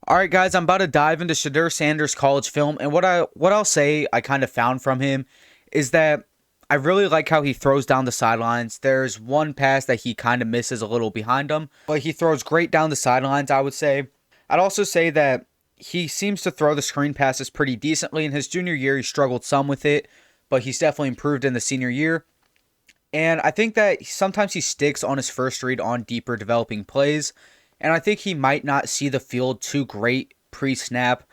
All right, guys, I'm about to dive into Shedur Sanders' college film, and what I'll say I kind of found from him is that I really like how he throws down the sidelines. There's one pass that he kind of misses a little behind him, but he throws great down the sidelines, I would say. I'd also say that he seems to throw the screen passes pretty decently. In his junior year, he struggled some with it, but he's definitely improved in the senior year. And I think that sometimes he sticks on his first read on deeper developing plays. And I think he might not see the field too great pre-snap.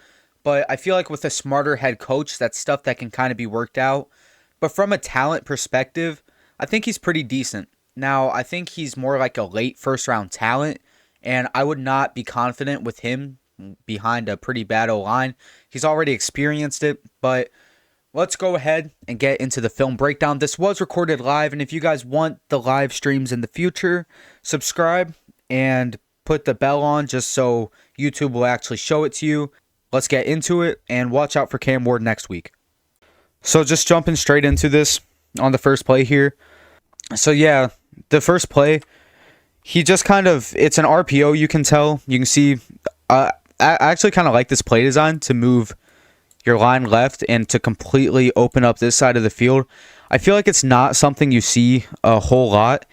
But I feel like with a smarter head coach, that's stuff that can kind of be worked out. But from a talent perspective, I think he's pretty decent. Now, I think he's more like a late first round talent. And I would not be confident with him behind a pretty bad O-line. He's already experienced it, but let's go ahead and get into the film breakdown. This was recorded live, and if you guys want the live streams in the future, subscribe and put the bell on just so YouTube will actually show it to you. Let's get into it, and watch out for Cam Ward next week. So just jumping straight into this on the first play here. So yeah, the first play, he just kind of, it's an RPO, you can tell. You can see, I actually kind of like this play design to move your line left and to completely open up this side of the field. I feel like it's not something you see a whole lot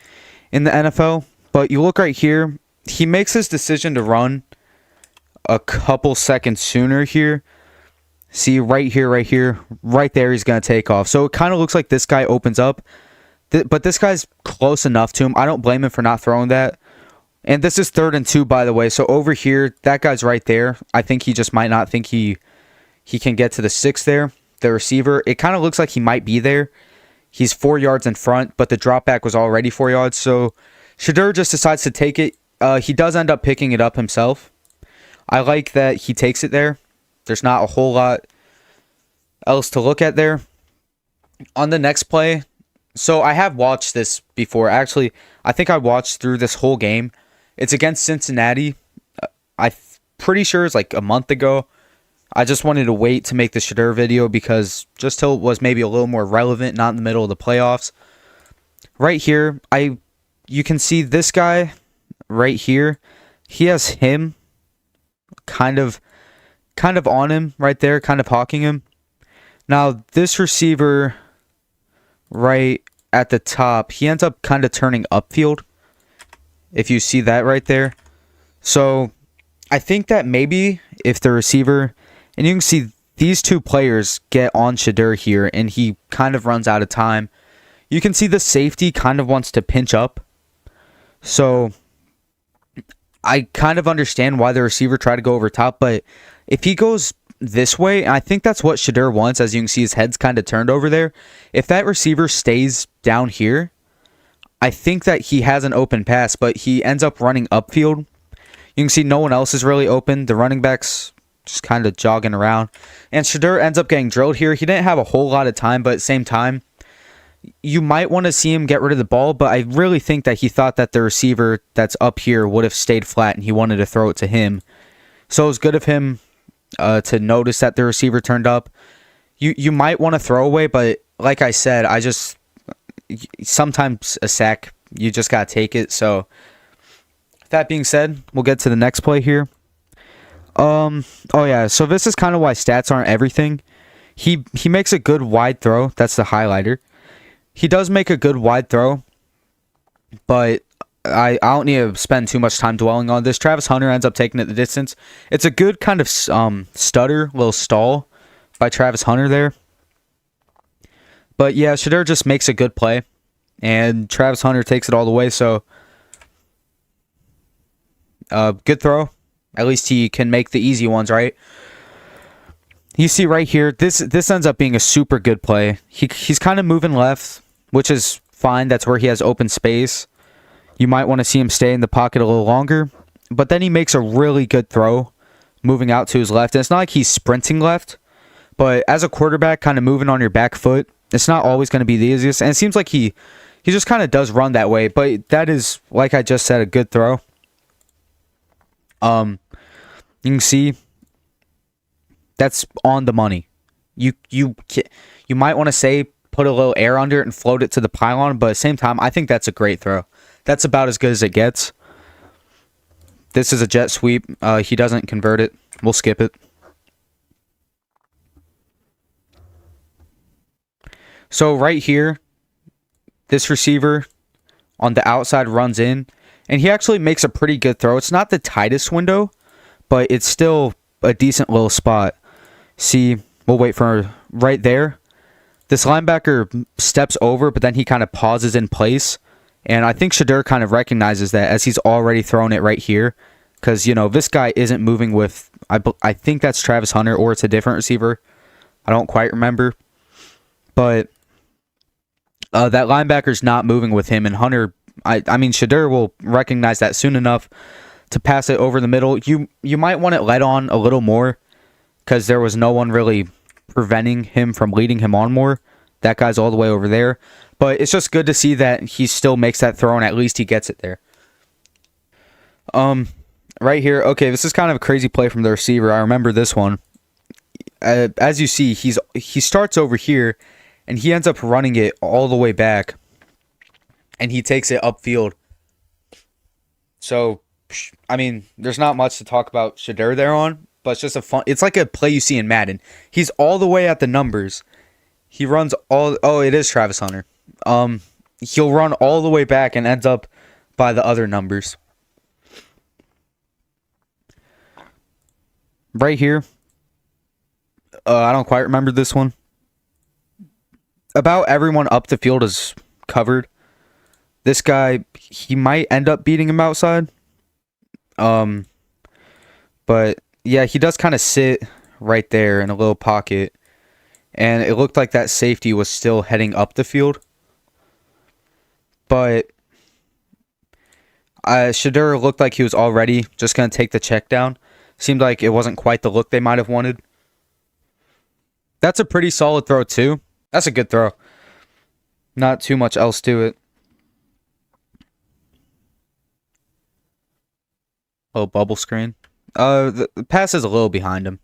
in the NFL, but you look right here, he makes his decision to run a couple seconds sooner here. See, right here, right there, he's going to take off. So it kind of looks like this guy opens up, but this guy's close enough to him. I don't blame him for not throwing that. And this is 3rd and 2, by the way. So over here, that guy's right there. I think he just might not think he can get to the 6 there. The receiver, it kind of looks like he might be there. He's 4 yards in front, but the drop back was already 4 yards. So Shedur just decides to take it. He does end up picking it up himself. I like that he takes it there. There's not a whole lot else to look at there. On the next play, so I have watched this before. Actually, I think I watched through this whole game. It's against Cincinnati. I'm pretty sure it's like a month ago. I just wanted to wait to make the Shedur video because just till it was maybe a little more relevant, not in the middle of the playoffs. Right here, you can see this guy right here. He has him kind of on him right there, kind of hawking him. Now, this receiver right at the top, he ends up kind of turning upfield, if you see that right there. So I think that maybe if the receiver, and you can see these two players get on Shedur here, and he kind of runs out of time. You can see the safety kind of wants to pinch up. So I kind of understand why the receiver tried to go over top, but if he goes this way, I think that's what Shedur wants. As you can see, his head's kind of turned over there. If that receiver stays down here, I think that he has an open pass, but he ends up running upfield. You can see no one else is really open. The running back's just kind of jogging around. And Shedur ends up getting drilled here. He didn't have a whole lot of time, but at the same time, you might want to see him get rid of the ball, but I really think that he thought that the receiver that's up here would have stayed flat, and he wanted to throw it to him. So it was good of him to notice that the receiver turned up. You might want to throw away, but like I said, sometimes a sack, you just got to take it. So that being said, we'll get to the next play here. Oh yeah, so this is kind of why stats aren't everything. He makes a good wide throw. That's the highlighter. He does make a good wide throw, but I don't need to spend too much time dwelling on this. Travis Hunter ends up taking it the distance. It's a good kind of stutter, little stall by Travis Hunter there. But yeah, Shedur just makes a good play, and Travis Hunter takes it all the way. So good throw. At least he can make the easy ones, right? You see right here, this ends up being a super good play. He's kind of moving left, which is fine. That's where he has open space. You might want to see him stay in the pocket a little longer. But then he makes a really good throw, moving out to his left. And it's not like he's sprinting left, but as a quarterback, kind of moving on your back foot, it's not always going to be the easiest. And it seems like he just kind of does run that way. But that is, like I just said, a good throw. You can see that's on the money. You might want to say put a little air under it and float it to the pylon, but at the same time, I think that's a great throw. That's about as good as it gets. This is a jet sweep. He doesn't convert it, We'll skip it. So right here, this receiver on the outside runs in, and he actually makes a pretty good throw. It's not the tightest window, but it's still a decent little spot. See, we'll wait for right there. This linebacker steps over, but then he kind of pauses in place. And I think Shedur kind of recognizes that as he's already thrown it right here. Because, you know, this guy isn't moving with, I think that's Travis Hunter, or it's a different receiver. I don't quite remember. But that linebacker's not moving with him. And Hunter, I mean, Shedur will recognize that soon enough to pass it over the middle. You might want it led on a little more, because there was no one really preventing him from leading him on more. That guy's all the way over there. But it's just good to see that he still makes that throw, and at least he gets it there. Right here, okay, this is kind of a crazy play from the receiver. I remember this one. As you see, he starts over here, and he ends up running it all the way back, and he takes it upfield. So, I mean, there's not much to talk about Shedur there on, but it's just it's like a play you see in Madden. He's all the way at the numbers. He runs oh, it is Travis Hunter. He'll run all the way back and ends up by the other numbers. Right here, I don't quite remember this one. About everyone up the field is covered. This guy, he might end up beating him outside. But yeah, he does kind of sit right there in a little pocket. And it looked like that safety was still heading up the field. But Shedur looked like he was already just going to take the check down. Seemed like it wasn't quite the look they might have wanted. That's a pretty solid throw, too. That's a good throw. Not too much else to it. Oh, bubble screen. The pass is a little behind him.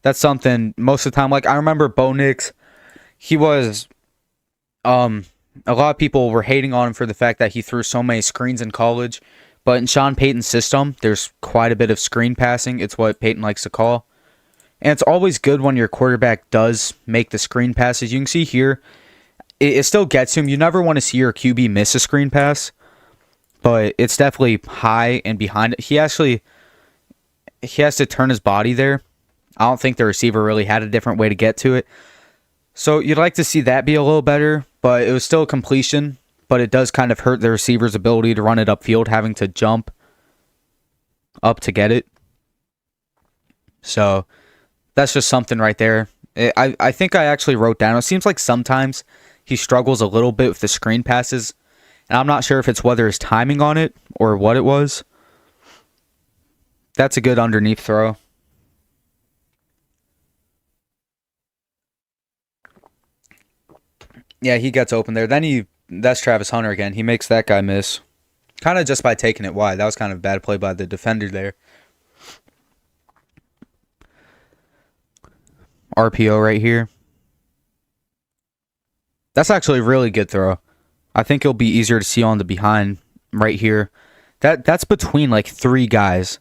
That's something most of the time. Like, I remember Bo Nix, he was, a lot of people were hating on him for the fact that he threw so many screens in college. But in Sean Payton's system, there's quite a bit of screen passing. It's what Payton likes to call. And it's always good when your quarterback does make the screen passes. You can see here, it still gets him. You never want to see your QB miss a screen pass. But it's definitely high and behind it. He has to turn his body there. I don't think the receiver really had a different way to get to it. So you'd like to see that be a little better, but it was still a completion. But it does kind of hurt the receiver's ability to run it upfield, having to jump up to get it. So that's just something right there. I think I actually wrote down, it seems like sometimes he struggles a little bit with the screen passes. And I'm not sure if it's whether his timing on it or what it was. That's a good underneath throw. Yeah, he gets open there. Then that's Travis Hunter again. He makes that guy miss. Kind of just by taking it wide. That was kind of a bad play by the defender there. RPO right here. That's actually a really good throw. I think it'll be easier to see on the behind right here. That's between like three guys.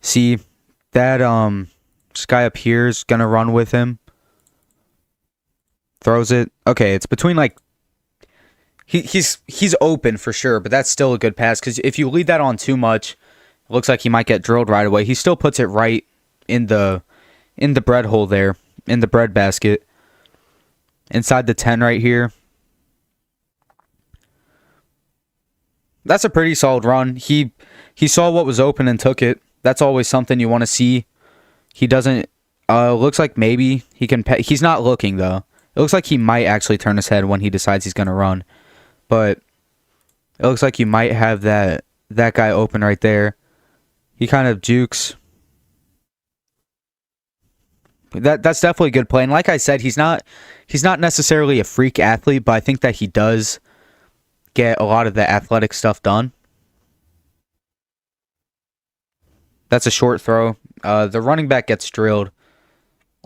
See, that this guy up here is gonna run with him. Throws it. Okay, it's between like he's open for sure, but that's still a good pass because if you lead that on too much, it looks like he might get drilled right away. He still puts it right in the bread hole there, in the bread basket. Inside the 10 right here. That's a pretty solid run. He saw what was open and took it. That's always something you want to see. He doesn't looks like maybe he can he's not looking though. It looks like he might actually turn his head when he decides he's going to run. But it looks like you might have that guy open right there. He kind of jukes. That's definitely a good play. And like I said, he's not necessarily a freak athlete, but I think that he does get a lot of the athletic stuff done. That's a short throw. The running back gets drilled.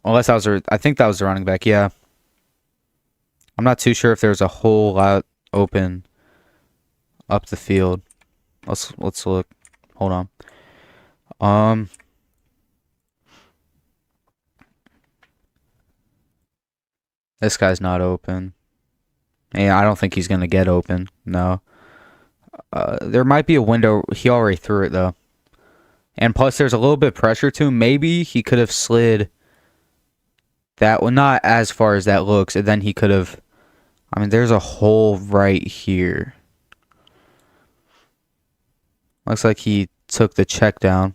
Unless I think that was the running back, yeah. I'm not too sure if there's a whole lot open up the field. Let's look. Hold on. This guy's not open. Yeah, I don't think he's gonna get open. No. There might be a window. He already threw it though. And plus, there's a little bit of pressure to him. Maybe he could have slid that one, not as far as that looks, and then he could have. I mean, there's a hole right here. Looks like he took the check down.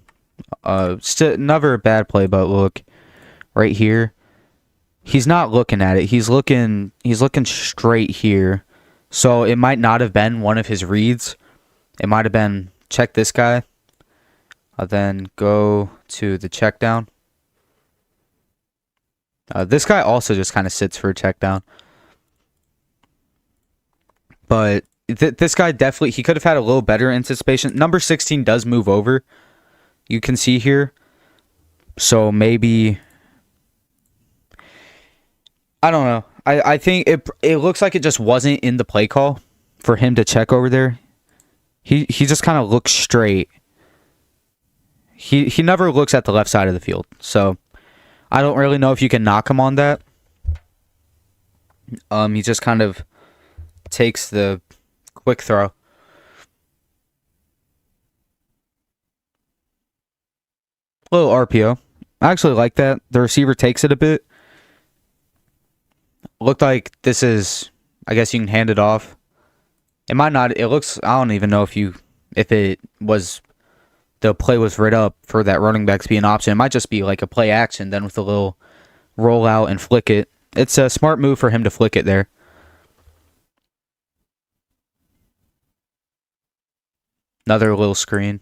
Still never a bad play, but look right here. He's not looking at it. He's looking straight here. So it might not have been one of his reads. It might have been check this guy. Then go to the check down. This guy also just kind of sits for a check down. But this guy definitely, he could have had a little better anticipation. Number 16 does move over. You can see here. So maybe, I don't know. I think it looks like it just wasn't in the play call for him to check over there. He just kind of looks straight. He never looks at the left side of the field. So I don't really know if you can knock him on that. He just kind of takes the quick throw. Little RPO. I actually like that. The receiver takes it a bit. Looked like this is, I guess you can hand it off. It might not. It looks, I don't even know if it was, the play was rid up for that running back to be an option. It might just be like a play action, then with a little roll out and flick it. It's a smart move for him to flick it there. Another little screen.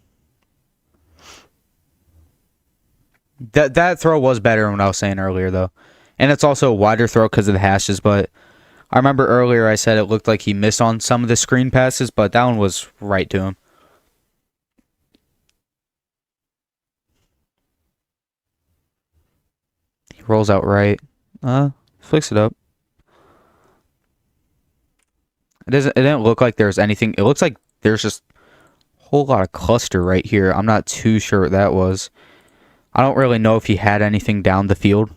That throw was better than what I was saying earlier, though. And it's also a wider throw because of the hashes, but I remember earlier I said it looked like he missed on some of the screen passes, but that one was right to him. He rolls out right. Flicks it up. It didn't look like there's anything. It looks like there's just a whole lot of cluster right here. I'm not too sure what that was. I don't really know if he had anything down the field.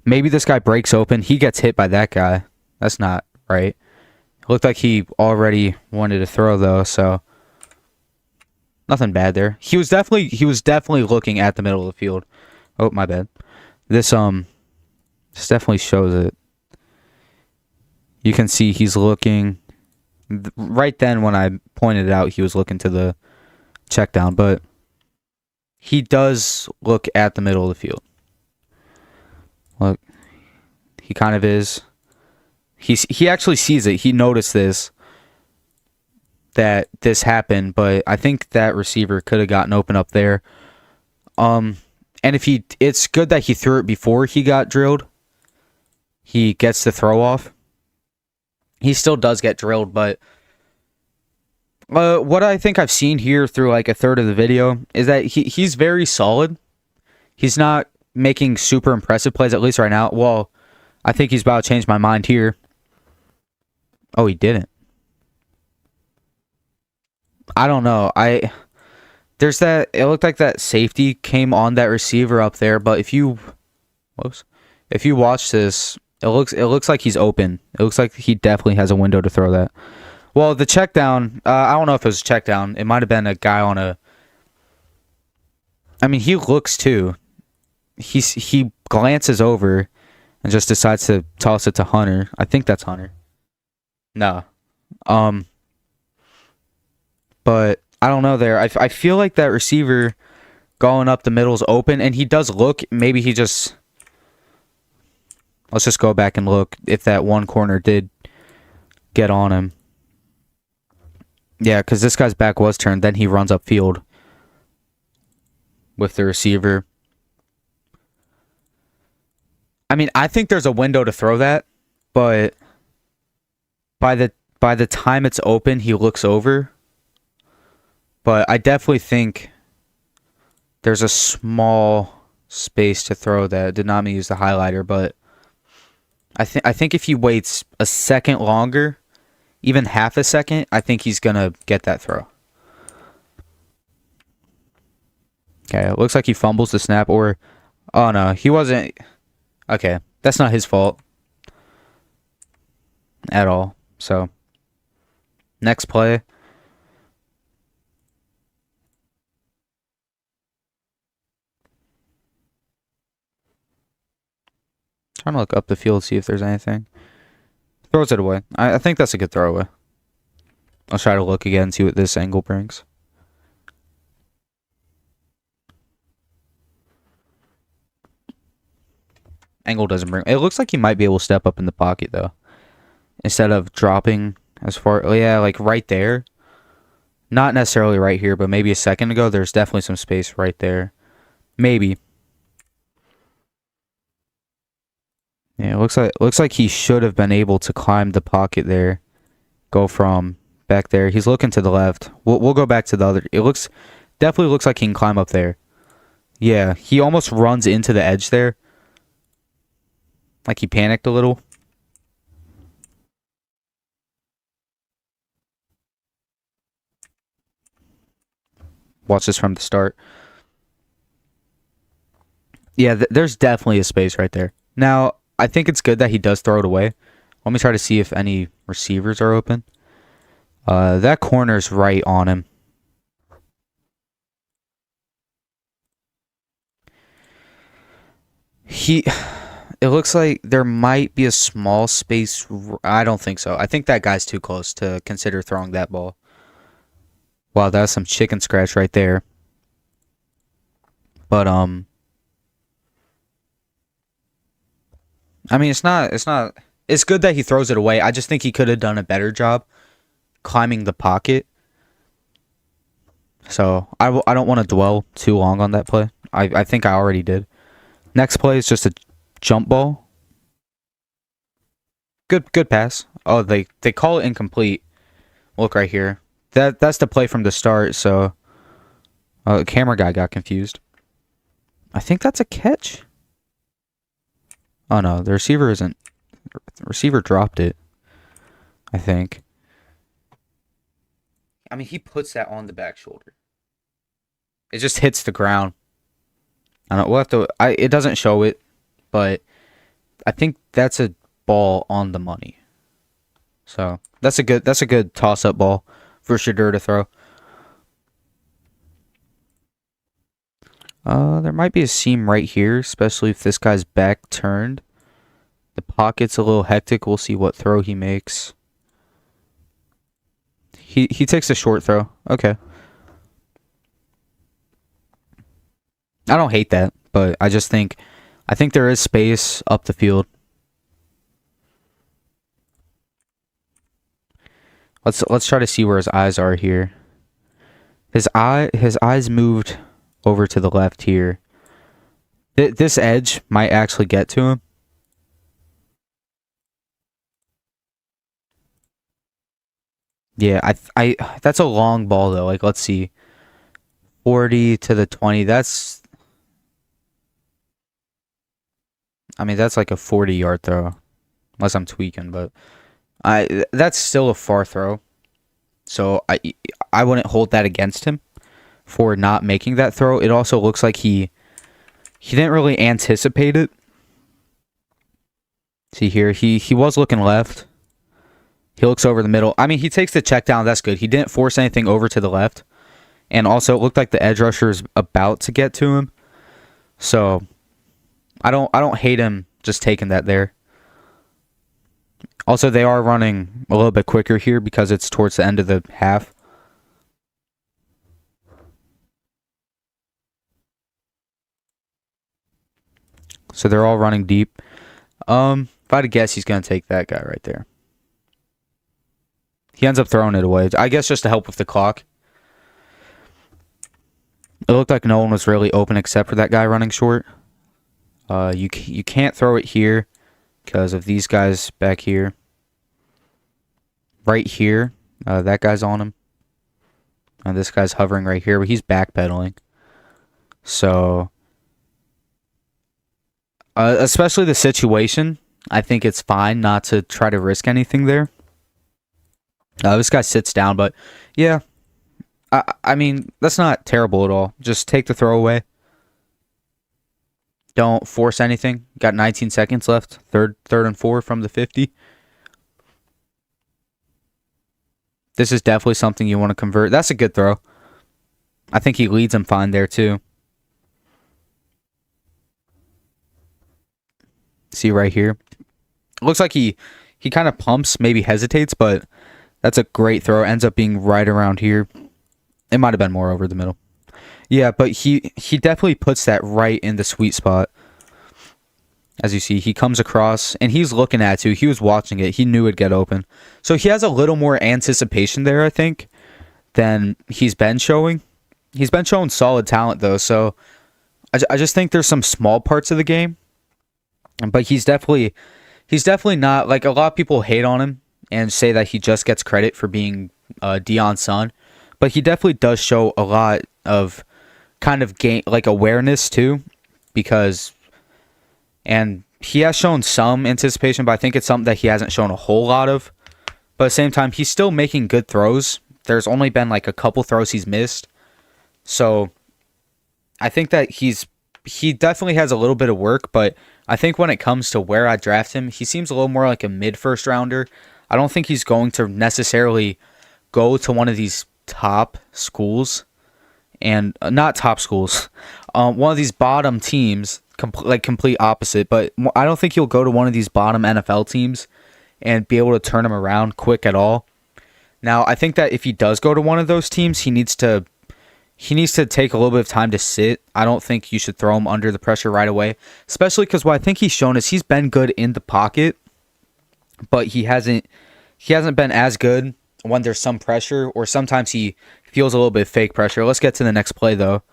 Maybe this guy breaks open. He gets hit by that guy. That's not right. It looked like he already wanted to throw though, so nothing bad there. He was definitely looking at the middle of the field. Oh, my bad. This definitely shows it. You can see he's looking right then when I pointed it out, he was looking to the check down, but he does look at the middle of the field. Look, he kind of is. He actually sees it. He noticed that this happened, but I think that receiver could have gotten open up there. And it's good that he threw it before he got drilled. He gets the throw off. He still does get drilled, but what I think I've seen here through like a third of the video is that he's very solid. He's not making super impressive plays, at least right now. Well, I think he's about to change my mind here. Oh, he didn't. I don't know. There's that. It looked like that safety came on that receiver up there, but if you watch this, it looks like he's open. It looks like he definitely has a window to throw that. Well, the check down, I don't know if it was a check down. It might have been a guy on a. I mean, he looks too. He glances over and just decides to toss it to Hunter. I think that's Hunter. No. But I don't know there. I feel like that receiver going up the middle is open, and he does look. Maybe he just. Let's just go back and look if that one corner did get on him. Yeah, because this guy's back was turned. Then he runs upfield with the receiver. I mean, I think there's a window to throw that, but by the time it's open, he looks over. But I definitely think there's a small space to throw that. I did not mean to use the highlighter, but I think if he waits a second longer, even half a second, I think he's gonna get that throw. Okay, it looks like he fumbles the snap, or oh no, he wasn't. Okay, That's not his fault at all. So, next play. Trying to look up the field, see if there's anything. Throws it away. I think that's a good throwaway. I'll try to look again, see what this angle brings. Angle doesn't bring... It looks like he might be able to step up in the pocket, though. Instead of dropping as far... Oh, yeah, like right there. Not necessarily right here, but maybe a second ago, there's definitely some space right there. Maybe. Yeah, it looks like he should have been able to climb the pocket there. Go from back there. He's looking to the left. We'll go back to the other. It definitely looks like he can climb up there. Yeah, he almost runs into the edge there. Like he panicked a little. Watch this from the start. Yeah, there's definitely a space right there. Now, I think it's good that he does throw it away. Let me try to see if any receivers are open. That corner's right on him. It looks like there might be a small space. I don't think so. I think that guy's too close to consider throwing that ball. Wow, that's some chicken scratch right there. But, I mean, it's good that he throws it away. I just think he could have done a better job climbing the pocket. So, I don't want to dwell too long on that play. I think I already did. Next play is just a jump ball. Good pass. Oh, they call it incomplete. Look right here. That's the play from the start, so the camera guy got confused. I think that's a catch. Oh no, the receiver isn't. The receiver dropped it, I think. I mean, he puts that on the back shoulder. It just hits the ground. I don't know. We'll have to. It doesn't show it, but I think that's a ball on the money. So that's a good toss-up ball for Shedur to throw. There might be a seam right here, especially if this guy's back turned. The pocket's a little hectic. We'll see what throw he makes. He takes a short throw. Okay. I don't hate that, but I think there is space up the field. Let's try to see where his eyes are here. His eyes moved over to the left here. This edge might actually get to him. Yeah, I that's a long ball though. Like let's see. 40 to the 20. I mean that's like a 40-yard throw. Unless I'm tweaking, but that's still a far throw. So I wouldn't hold that against him for not making that throw. It also looks like he didn't really anticipate it. See here, he was looking left. He looks over the middle. I mean, he takes the check down. That's good. He didn't force anything over to the left. And also, it looked like the edge rusher is about to get to him. So, I don't hate him just taking that there. Also, they are running a little bit quicker here because it's towards the end of the half. So, they're all running deep. If I had to guess, he's going to take that guy right there. He ends up throwing it away. I guess just to help with the clock. It looked like no one was really open except for that guy running short. You can't throw it here because of these guys back here. Right here, that guy's on him. This guy's hovering right here, but he's backpedaling. So, especially the situation, I think it's fine not to try to risk anything there. This guy sits down, but yeah, I mean, that's not terrible at all. Just take the throw away. Don't force anything. Got 19 seconds left. Third and 4 from the 50. This is definitely something you want to convert. That's a good throw. I think he leads him fine there too. See right here. Looks like he kind of pumps, maybe hesitates, but that's a great throw. Ends up being right around here. It might have been more over the middle. Yeah, but he definitely puts that right in the sweet spot. As you see, he comes across, and he's looking at you. He was watching it. He knew it'd get open. So he has a little more anticipation there, I think, than he's been showing. He's been showing solid talent, though, so I just think there's some small parts of the game. But he's definitely not, like, a lot of people hate on him and say that he just gets credit for being Deion's son. But he definitely does show a lot of kind of game, like, awareness, too, because... And he has shown some anticipation, but I think it's something that he hasn't shown a whole lot of. But at the same time, he's still making good throws. There's only been like a couple throws he's missed. So I think that he definitely has a little bit of work, but I think when it comes to where I draft him, he seems a little more like a mid-first rounder. I don't think he's going to necessarily go to one of these top schools. And not top schools. One of these bottom teams, complete opposite. But I don't think he'll go to one of these bottom NFL teams and be able to turn him around quick at all. Now, I think that if he does go to one of those teams, he needs to take a little bit of time to sit. I don't think you should throw him under the pressure right away, especially because what I think he's shown is he's been good in the pocket, but he hasn't been as good when there's some pressure, or sometimes he feels a little bit of fake pressure. Let's get to the next play, though.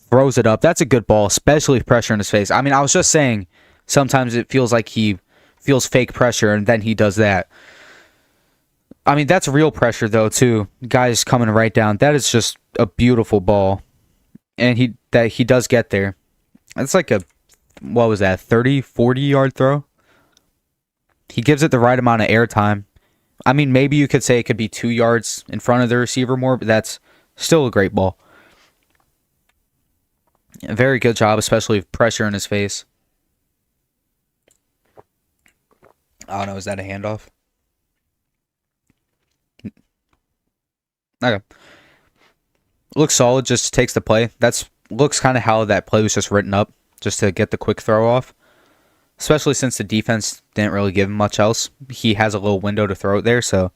Throws it up. That's a good ball, especially if pressure in his face. I mean, I was just saying sometimes it feels like he feels fake pressure, and then he does that. I mean, that's real pressure, though, too. Guys coming right down. That is just a beautiful ball. And he does get there. That's like what was that, 30, 40-yard throw? He gives it the right amount of airtime. I mean, maybe you could say it could be 2 yards in front of the receiver more, but that's still a great ball. A very good job, especially with pressure in his face. I don't know, is that a handoff? Okay. Looks solid, just takes the play. Looks kind of how that play was just written up, just to get the quick throw off. Especially since the defense didn't really give him much else. He has a little window to throw it there, so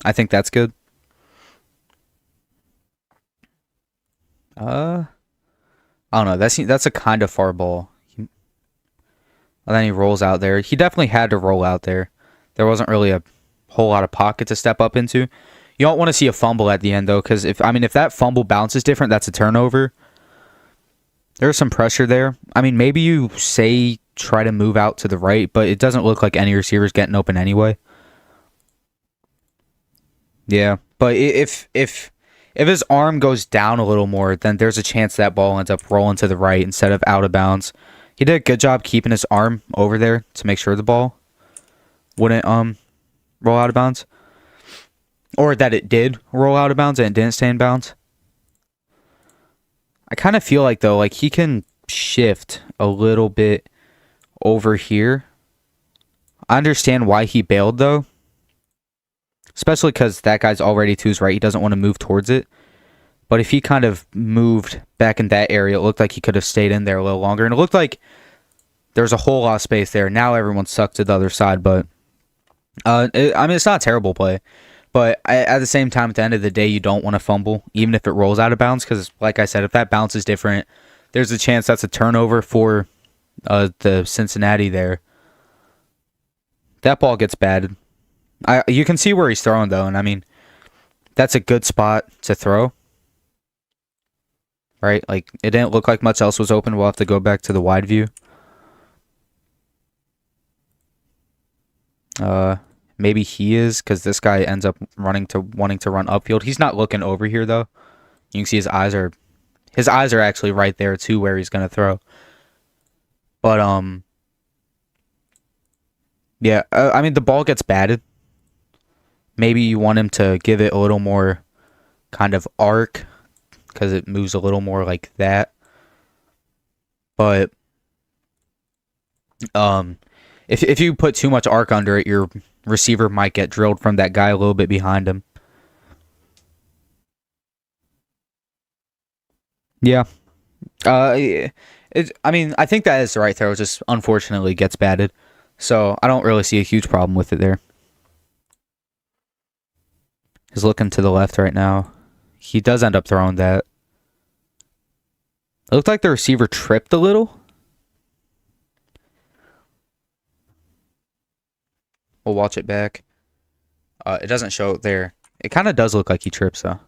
I think that's good. I don't know. That's a kind of far ball. And then he rolls out there. He definitely had to roll out there. There wasn't really a whole lot of pocket to step up into. You don't want to see a fumble at the end, though, because if that fumble bounces different, that's a turnover. There's some pressure there. I mean, maybe you say try to move out to the right, but it doesn't look like any receiver's getting open anyway. Yeah, but if his arm goes down a little more, then there's a chance that ball ends up rolling to the right instead of out of bounds. He did a good job keeping his arm over there to make sure the ball wouldn't roll out of bounds. Or that it did roll out of bounds and it didn't stay in bounds. I kind of feel like, though, like he can shift a little bit over here. I understand why he bailed, though. Especially because that guy's already to his right. He doesn't want to move towards it. But if he kind of moved back in that area, it looked like he could have stayed in there a little longer. And it looked like there's a whole lot of space there. Now everyone's sucked to the other side. But, it's not a terrible play. But at the same time, at the end of the day, you don't want to fumble, even if it rolls out of bounds. Because, like I said, if that bounce is different, there's a chance that's a turnover for the Cincinnati there. That ball gets batted. You can see where he's throwing, though. And, I mean, that's a good spot to throw. Right? Like, it didn't look like much else was open. We'll have to go back to the wide view. Maybe he is, because this guy ends up wanting to run upfield. He's not looking over here, though. You can see his eyes are actually right there, too, where he's going to throw. But, yeah, I mean, the ball gets batted. Maybe you want him to give it a little more kind of arc, because it moves a little more like that. but um, if you put too much arc under it, your receiver might get drilled from that guy a little bit behind him. Yeah. I mean, I think that is the right throw. It just unfortunately gets batted, so I don't really see a huge problem with it there. He's looking to the left right now. He does end up throwing that. It looked like the receiver tripped a little. We'll watch it back. It doesn't show it there. It kind of does look like he trips, though.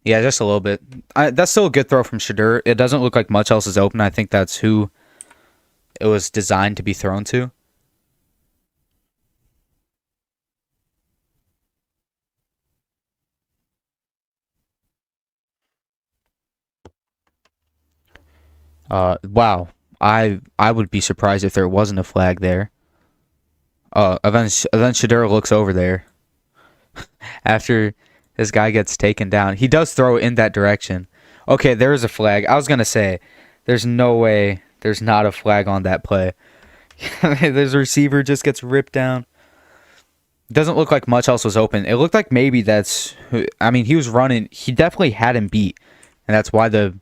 Yeah, just a little bit. That's still a good throw from Shedur. It doesn't look like much else is open. I think that's who it was designed to be thrown to. Wow. I would be surprised if there wasn't a flag there. Then Shedur looks over there after this guy gets taken down. He does throw in that direction. Okay, there is a flag. I was gonna say, there's no way there's not a flag on that play. This receiver just gets ripped down. Doesn't look like much else was open. It looked like maybe that's. I mean, he was running. He definitely had him beat, and that's why the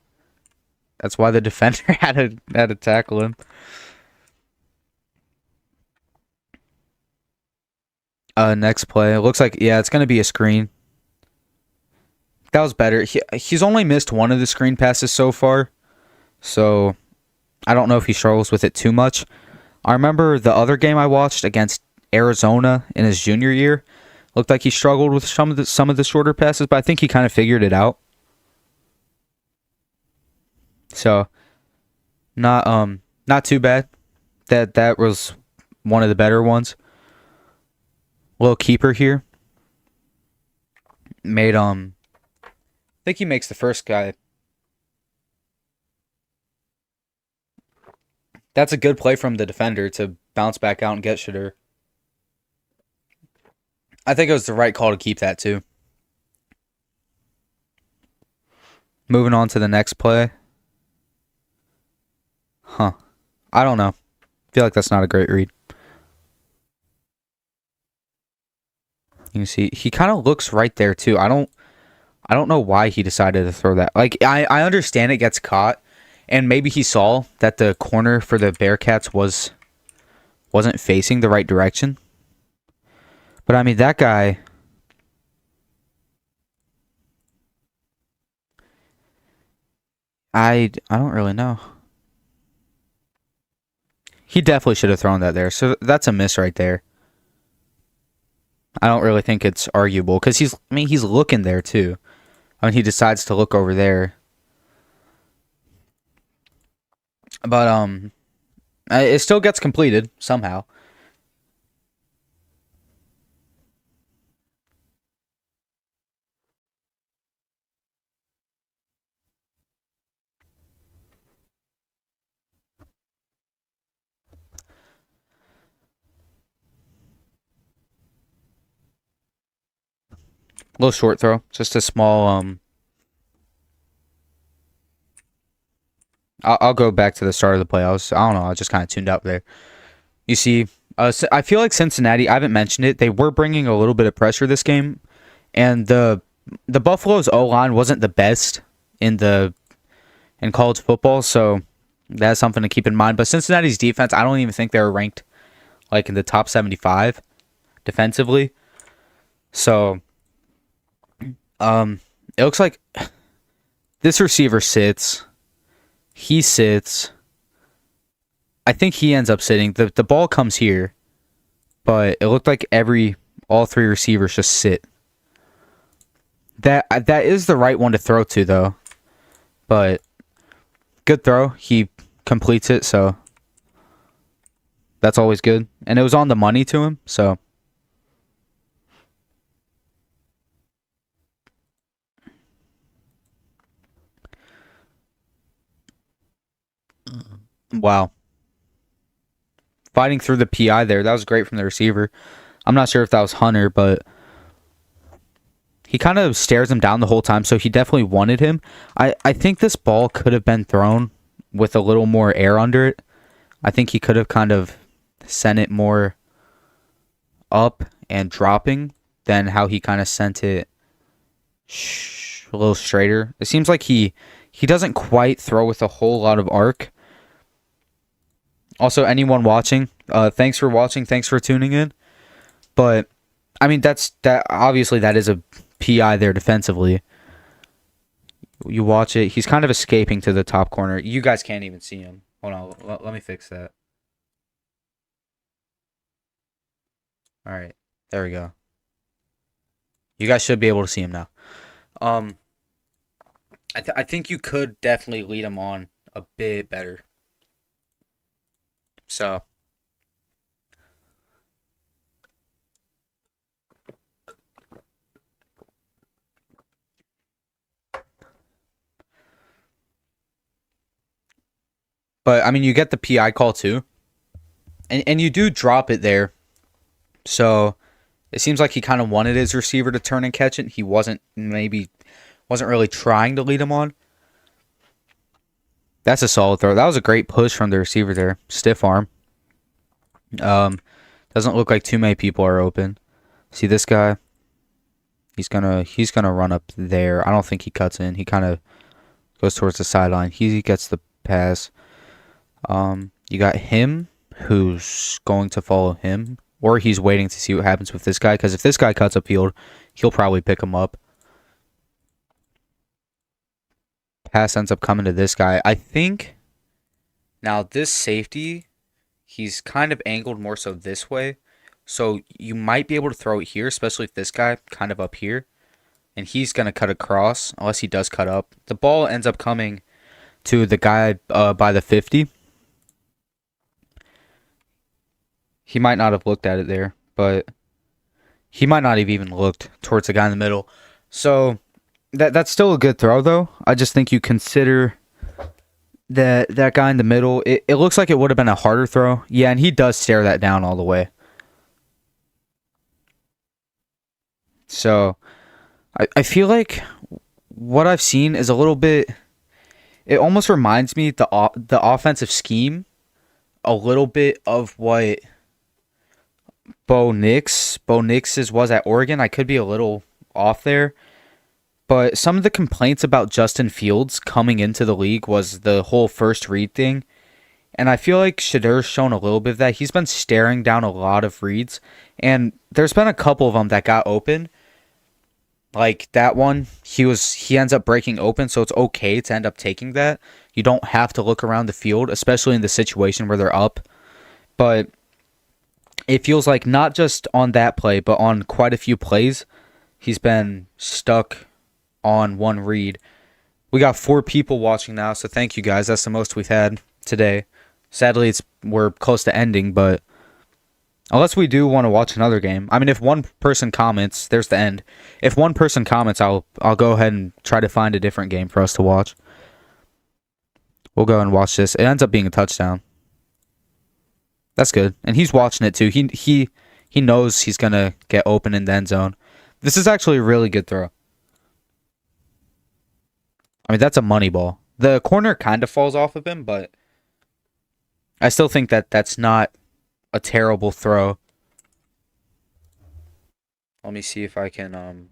defender had to tackle him. Next play. It looks like, yeah, it's gonna be a screen. That was better. He's only missed one of the screen passes so far, so I don't know if he struggles with it too much. I remember the other game I watched against Arizona in his junior year. Looked like he struggled with some of the shorter passes, but I think he kind of figured it out. So not too bad. That was one of the better ones. Little keeper here. Made I think he makes the first guy. That's a good play from the defender to bounce back out and get Shedur. I think it was the right call to keep that too. Moving on to the next play. Huh. I don't know. Feel like that's not a great read. You can see he kind of looks right there too. I don't know why he decided to throw that. Like I understand it gets caught, and maybe he saw that the corner for the Bearcats wasn't facing the right direction. But I mean, that guy, I don't really know. He definitely should have thrown that there. So that's a miss right there. I don't really think it's arguable because he's looking there too. I mean, he decides to look over there. But it still gets completed somehow. Little short throw, just a small. I'll go back to the start of the play. I don't know. I just kind of tuned out there. You see, I feel like Cincinnati. I haven't mentioned it. They were bringing a little bit of pressure this game, and the Buffalo's O line wasn't the best in college football, so that's something to keep in mind. But Cincinnati's defense, I don't even think they were ranked like in the top 75 defensively. So, it looks like this receiver sits. He sits. I think he ends up sitting. The ball comes here, but it looked like all three receivers just sit. That is the right one to throw to though. But good throw. He completes it, so that's always good. And it was on the money to him, so wow. Fighting through the PI there. That was great from the receiver. I'm not sure if that was Hunter, but he kind of stares him down the whole time, so he definitely wanted him. I think this ball could have been thrown with a little more air under it. I think he could have kind of sent it more up and dropping than how he kind of sent it a little straighter. It seems like he doesn't quite throw with a whole lot of arc. Also, anyone watching, thanks for watching, thanks for tuning in. But I mean, that obviously that is a PI there defensively. You watch it, he's kind of escaping to the top corner. You guys can't even see him. Hold on, let me fix that. All right, there we go. You guys should be able to see him now. Um, I think you could definitely lead him on a bit better. So, but I mean, you get the PI call too, and you do drop it there. So it seems like he kind of wanted his receiver to turn and catch it. He wasn't really trying to lead him on. That's a solid throw. That was a great push from the receiver there. Stiff arm. Doesn't look like too many people are open. See this guy? He's gonna run up there. I don't think he cuts in. He kind of goes towards the sideline. He gets the pass. You got him, who's going to follow him, or he's waiting to see what happens with this guy. Because if this guy cuts upfield, he'll probably pick him up. Pass ends up coming to this guy. I think now this safety, he's kind of angled more so this way. So you might be able to throw it here, especially if this guy kind of up here. And he's going to cut across, unless he does cut up. The ball ends up coming to the guy by the 50. He might not have looked at it there, but he might not have even looked towards the guy in the middle. So that's still a good throw, though. I just think you consider that guy in the middle. It looks like it would have been a harder throw. Yeah, and he does stare that down all the way. So I feel like what I've seen is a little bit. It almost reminds me the offensive scheme a little bit of what Bo Nix's was at Oregon. I could be a little off there. But some of the complaints about Justin Fields coming into the league was the whole first read thing. And I feel like Shedur's shown a little bit of that. He's been staring down a lot of reads. And there's been a couple of them that got open. Like that one, he ends up breaking open, so it's okay to end up taking that. You don't have to look around the field, especially in the situation where they're up. But it feels like not just on that play, but on quite a few plays, he's been stuck on one read. We got 4 people watching now, so thank you guys. That's the most we've had today. Sadly, we're close to ending, but unless we do want to watch another game. I mean, if one person comments, there's the end. If one person comments, I'll go ahead and try to find a different game for us to watch. We'll go and watch this. It ends up being a touchdown. That's good. And he's watching it too. He knows he's going to get open in the end zone. This is actually a really good throw. I mean, that's a money ball. The corner kind of falls off of him, but I still think that's not a terrible throw. Let me see if I can